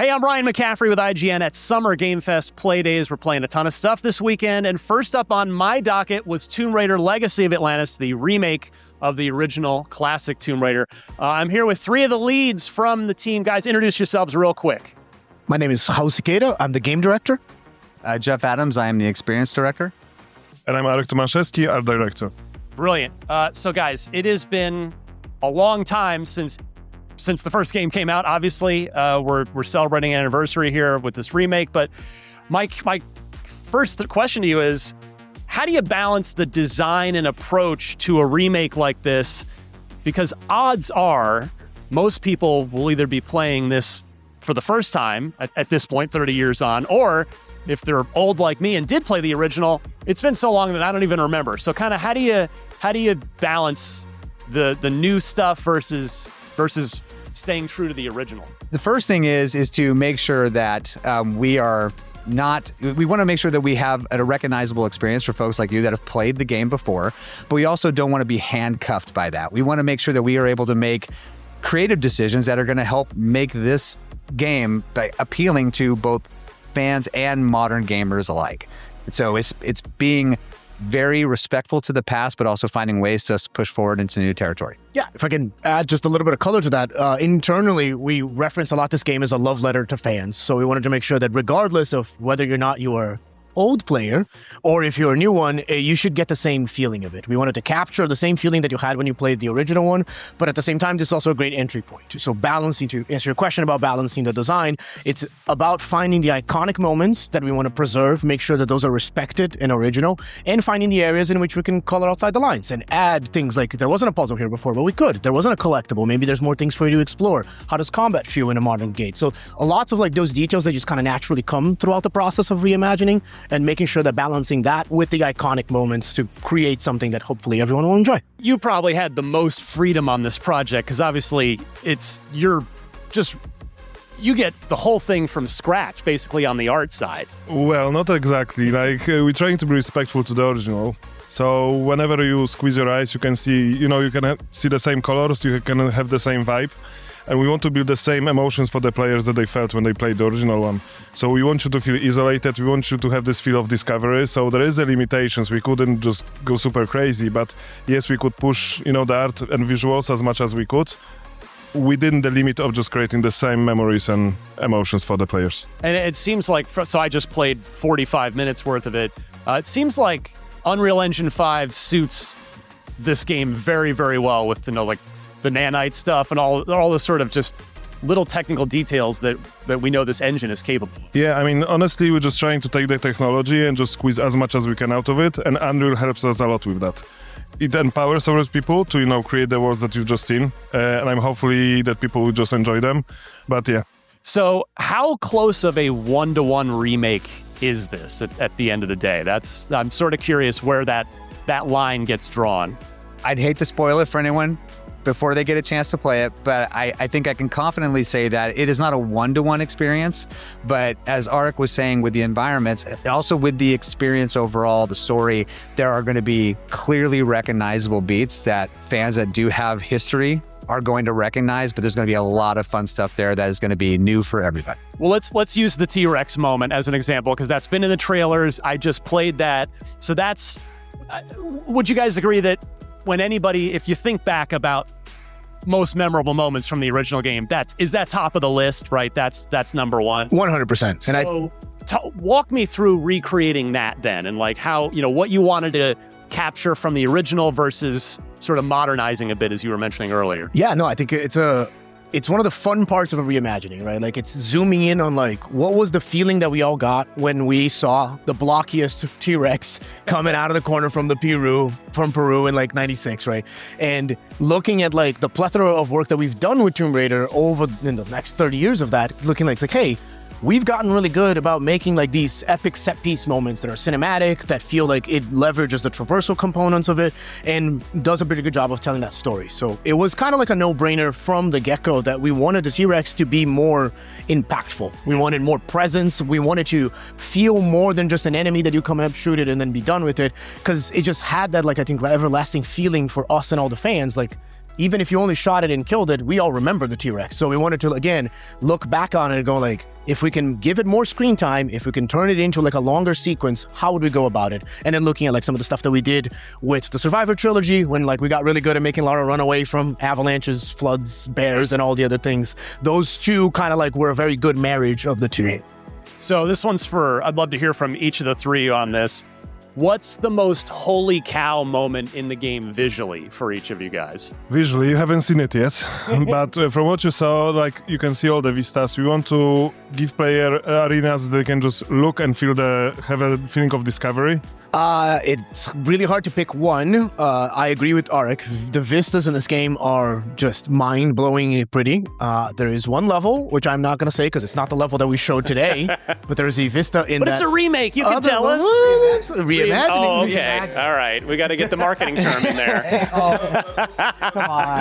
Hey, I'm Ryan McCaffrey with IGN at Summer Game Fest Play Days. We're playing a ton of stuff this weekend, and first up on my docket was Tomb Raider Legacy of Atlantis, the remake of the original classic Tomb Raider. I'm here with three of the leads from the team. Guys, introduce yourselves real quick. My name is Hao Cicada. I'm the game director. Jeff Adams, I am the experience director. And I'm Arek Tomaszewski, art director. Brilliant. So guys, it has been a long time since the first game came out. Obviously, we're celebrating an anniversary here with this remake, but my first question to you is, how do you balance the design and approach to a remake like this? Because odds are most people will either be playing this for the first time at this point, 30 years on, or if they're old like me and did play the original, it's been so long that I don't even remember. So kind of how do you balance the new stuff versus staying true to the original? The first thing is to make sure that we want to make sure that we have a recognizable experience for folks like you that have played the game before, but we also don't want to be handcuffed by that. We want to make sure that we are able to make creative decisions that are going to help make this game appealing to both fans and modern gamers alike. So it's being very respectful to the past, but also finding ways to push forward into new territory. Yeah, if I can add just a little bit of color to that, internally, we reference a lot this game as a love letter to fans. So we wanted to make sure that regardless of whether or not you are old player or if you're a new one, you should get the same feeling of it. We wanted to capture the same feeling that you had when you played the original one, but at the same time, this is also a great entry point. So balancing, to answer your question about balancing the design, it's about finding the iconic moments that we want to preserve, make sure that those are respected and original, and finding the areas in which we can color outside the lines and add things like, there wasn't a puzzle here before, but we could. There wasn't a collectible. Maybe there's more things for you to explore. How does combat feel in a modern gate? So lots of like those details that just kind of naturally come throughout the process of reimagining, and making sure that balancing that with the iconic moments to create something that hopefully everyone will enjoy. You probably had the most freedom on this project because obviously you get the whole thing from scratch, basically on the art side. Well, not exactly. We're trying to be respectful to the original. So whenever you squeeze your eyes, you can see, you can see the same colors, you can have the same vibe. And we want to build the same emotions for the players that they felt when they played the original one. So we want you to feel isolated, we want you to have this feel of discovery. So there is the limitations, we couldn't just go super crazy, but yes, we could push, the art and visuals as much as we could, within the limit of just creating the same memories and emotions for the players. And it seems like, so I just played 45 minutes worth of it. It seems like Unreal Engine 5 suits this game very, very well with, the nanite stuff and all the sort of just little technical details that we know this engine is capable of. Yeah, honestly, we're just trying to take the technology and just squeeze as much as we can out of it, and Unreal helps us a lot with that. It empowers our people to, create the worlds that you've just seen, and I'm hopefully that people will just enjoy them, but yeah. So how close of a one-to-one remake is this at the end of the day? I'm sort of curious where that line gets drawn. I'd hate to spoil it for anyone before they get a chance to play it, but I think I can confidently say that it is not a one-to-one experience, but as Arek was saying with the environments, also with the experience overall, the story, there are going to be clearly recognizable beats that fans that do have history are going to recognize, but there's going to be a lot of fun stuff there that is going to be new for everybody. Well, let's use the T-Rex moment as an example, because that's been in the trailers. I just played that. So would you guys agree that if you think back about most memorable moments from the original game, is that top of the list, right? That's number one. 100%. So walk me through recreating that then, and how, what you wanted to capture from the original versus sort of modernizing a bit, as you were mentioning earlier. Yeah, no, I think it's one of the fun parts of a reimagining, right? It's zooming in on what was the feeling that we all got when we saw the blockiest T-Rex coming out of the corner from Peru in 96, right? And looking at the plethora of work that we've done with Tomb Raider in the next 30 years of that, looking it's hey, we've gotten really good about making these epic set piece moments that are cinematic, that feel like it leverages the traversal components of it and does a pretty good job of telling that story. So it was kind of a no-brainer from the get-go that we wanted the T-Rex to be more impactful. We wanted more presence. We wanted to feel more than just an enemy that you come up, shoot it, and then be done with it, because it just had that, I think, everlasting feeling for us and all the fans. Even if you only shot it and killed it, we all remember the T-Rex. So we wanted to, again, look back on it and go if we can give it more screen time, if we can turn it into like a longer sequence, how would we go about it? And then looking at like some of the stuff that we did with the Survivor Trilogy, when like we got really good at making Lara run away from avalanches, floods, bears, and all the other things. Those two kind of like were a very good marriage of the two. So this one's I'd love to hear from each of the three on this. What's the most holy cow moment in the game visually for each of you guys? Visually, you haven't seen it yet, but from what you saw, like you can see all the vistas. We want to give player arenas that they can just look and have a feeling of discovery. It's really hard to pick one. I agree with Arik. The vistas in this game are just mind-blowingly pretty. There is one level, which I'm not going to say because it's not the level that we showed today, but there is a vista in But that... it's a remake, you can tell us. Reimagining. Oh, okay. All right. We got to get the marketing term in there. Come on.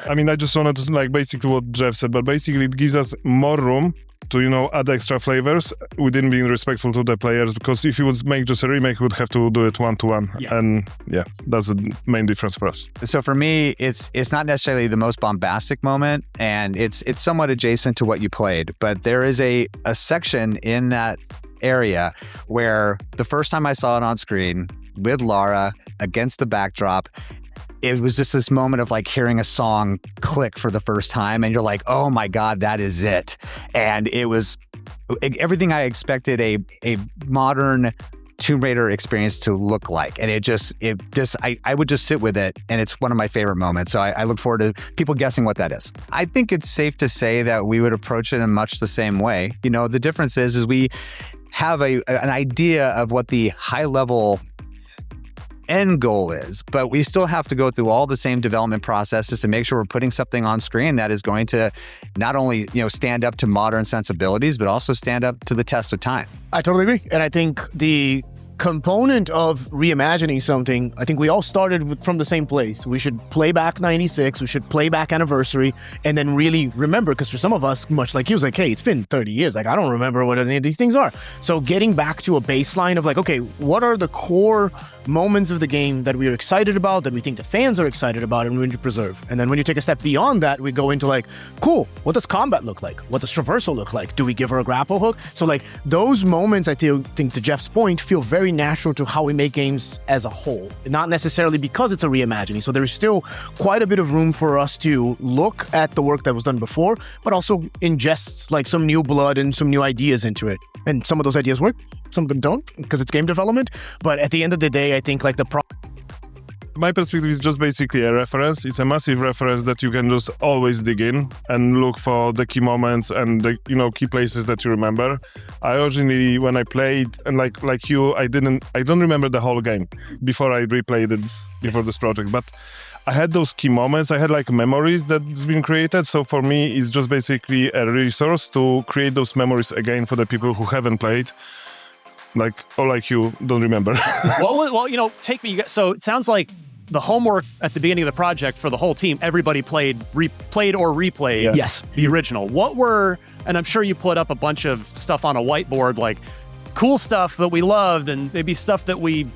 I mean, I just wanted to like basically what Jeff said, but basically it gives us more room to, add extra flavors within being respectful to the players, because if you would make just a remake, we would have to do it one-to-one. Yeah. And yeah, that's the main difference for us. So for me, it's not necessarily the most bombastic moment, and it's somewhat adjacent to what you played, but there is a section in that area where the first time I saw it on screen with Lara against the backdrop, it was just this moment of like hearing a song click for the first time, and you're like, oh my God, that is it. And it was everything I expected a modern Tomb Raider experience to look like. And I would just sit with it, and it's one of my favorite moments. So I look forward to people guessing what that is. I think it's safe to say that we would approach it in much the same way. The difference is we have an idea of what the high level end goal is, but we still have to go through all the same development processes to make sure we're putting something on screen that is going to not only stand up to modern sensibilities, but also stand up to the test of time. I totally agree. And I think the component of reimagining something, I think we all started from the same place. We should play back 96, we should play back Anniversary, and then really remember, because for some of us, much like he was like, hey, it's been 30 years, like I don't remember what any of these things are. So getting back to a baseline of like, okay, what are the core moments of the game that we're excited about, that we think the fans are excited about, and we need to preserve. And then when you take a step beyond that, we go into like, cool, what does combat look like? What does traversal look like? Do we give her a grapple hook? So like those moments, I think to Jeff's point, feel very natural to how we make games as a whole, not necessarily because it's a reimagining. So there's still quite a bit of room for us to look at the work that was done before, but also ingest like some new blood and some new ideas into it. And some of those ideas work, some of them don't, because it's game development. But at the end of the day, I think like My perspective is just basically a reference. It's a massive reference that you can just always dig in and look for the key moments and the key places that you remember. I originally, when I played, and like you, I don't remember the whole game before I replayed it before this project, but I had those key moments. I had like memories that's been created. So for me, it's just basically a resource to create those memories again for the people who haven't played. Like you don't remember. Well, take me. So it sounds like the homework at the beginning of the project for the whole team, everybody played or replayed Yes. the original. What were, and I'm sure you put up a bunch of stuff on a whiteboard, like cool stuff that we loved and maybe stuff that we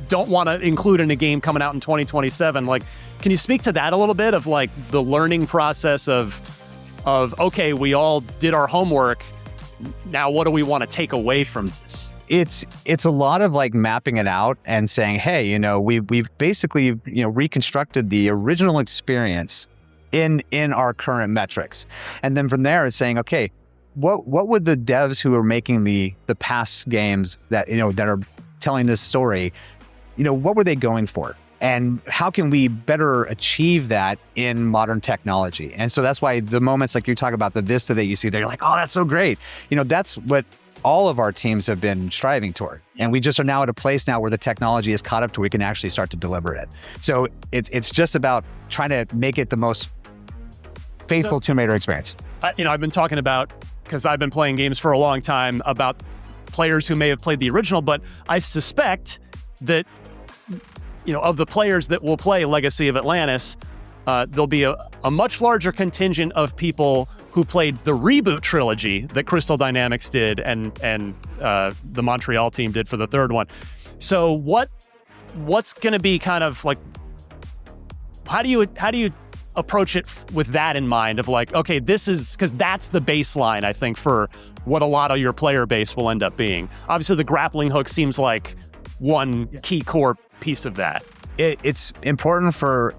don't want to include in a game coming out in 2027. Like, can you speak to that a little bit of like the learning process of okay, we all did our homework. Now, what do we want to take away from this? It's a lot of like mapping it out and saying, hey, we've basically reconstructed the original experience in our current metrics, and then from there it's saying, okay, what would the devs who are making the past games that that are telling this story, what were they going for? And how can we better achieve that in modern technology? And so that's why the moments like you talk about, the vista that you see there, you're like, oh, that's so great. That's what all of our teams have been striving toward. And we just are now at a place now where the technology is caught up to where we can actually start to deliver it. So it's just about trying to make it the most faithful Tomb Raider experience. I've been talking about, because I've been playing games for a long time, about players who may have played the original, but I suspect that of the players that will play Legacy of Atlantis, there'll be a much larger contingent of people who played the reboot trilogy that Crystal Dynamics did and the Montreal team did for the third one. So what's going to be kind of like, how do you approach it with that in mind of like, okay, this is, because that's the baseline, I think, for what a lot of your player base will end up being. Obviously, the grappling hook seems like one key core piece of that. It's important for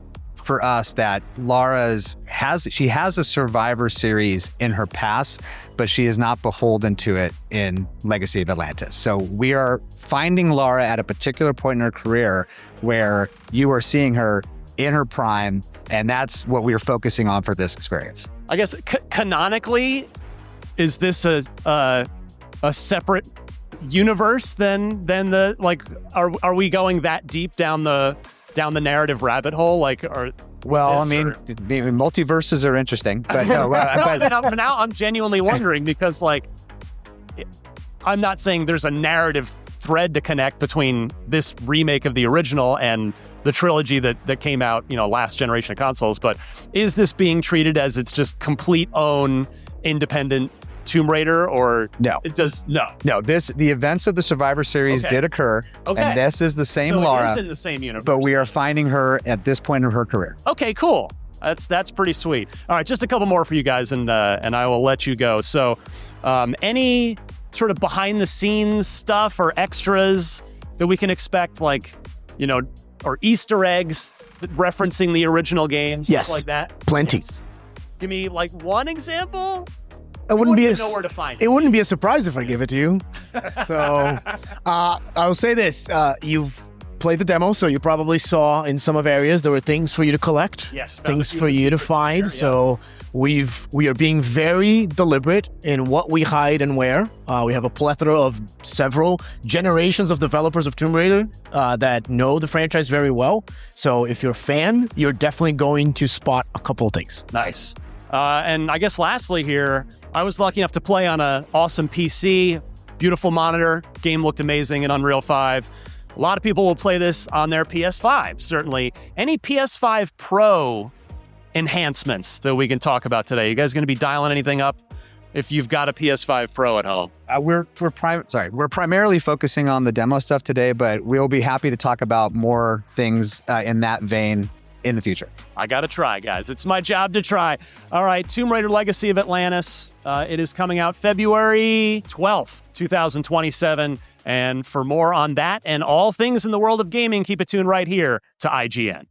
us that Lara has a Survivor series in her past, but she is not beholden to it in Legacy of Atlantis. So we are finding Lara at a particular point in her career where you are seeing her in her prime, and that's what we are focusing on for this experience. I guess canonically, is this a separate universe than the, like, are we going that deep down the narrative rabbit hole? Like, multiverses are interesting, but no. But now I'm genuinely wondering because, like, I'm not saying there's a narrative thread to connect between this remake of the original and the trilogy that came out, last generation of consoles, but is this being treated as its just complete own independent Tomb Raider, or no? It does no. The events of the Survivor series did occur, and this is the same Lara. It is in the same universe, but we are finding her at this point in her career. Okay, cool. That's pretty sweet. All right, just a couple more for you guys, and I will let you go. So, any sort of behind the scenes stuff or extras that we can expect, like, or Easter eggs referencing the original games, yes, stuff like that? Plenty. Yes. Give me like one example. It wouldn't be a surprise if I give it to you. So I'll say this. You've played the demo, so you probably saw in some of areas there were things for you to collect. Yes. Things for you to find. There, yeah. So we are being very deliberate in what we hide and where. We have a plethora of several generations of developers of Tomb Raider that know the franchise very well. So if you're a fan, you're definitely going to spot a couple of things. Nice. And I guess lastly here, I was lucky enough to play on an awesome PC, beautiful monitor, game looked amazing in Unreal 5. A lot of people will play this on their PS5, certainly. Any PS5 Pro enhancements that we can talk about today? You guys going to be dialing anything up if you've got a PS5 Pro at home? We're primarily focusing on the demo stuff today, but we'll be happy to talk about more things in that vein in the future. I got to try, guys. It's my job to try. All right, Tomb Raider Legacy of Atlantis. It is coming out February 12th, 2027. And for more on that and all things in the world of gaming, keep it tuned right here to IGN.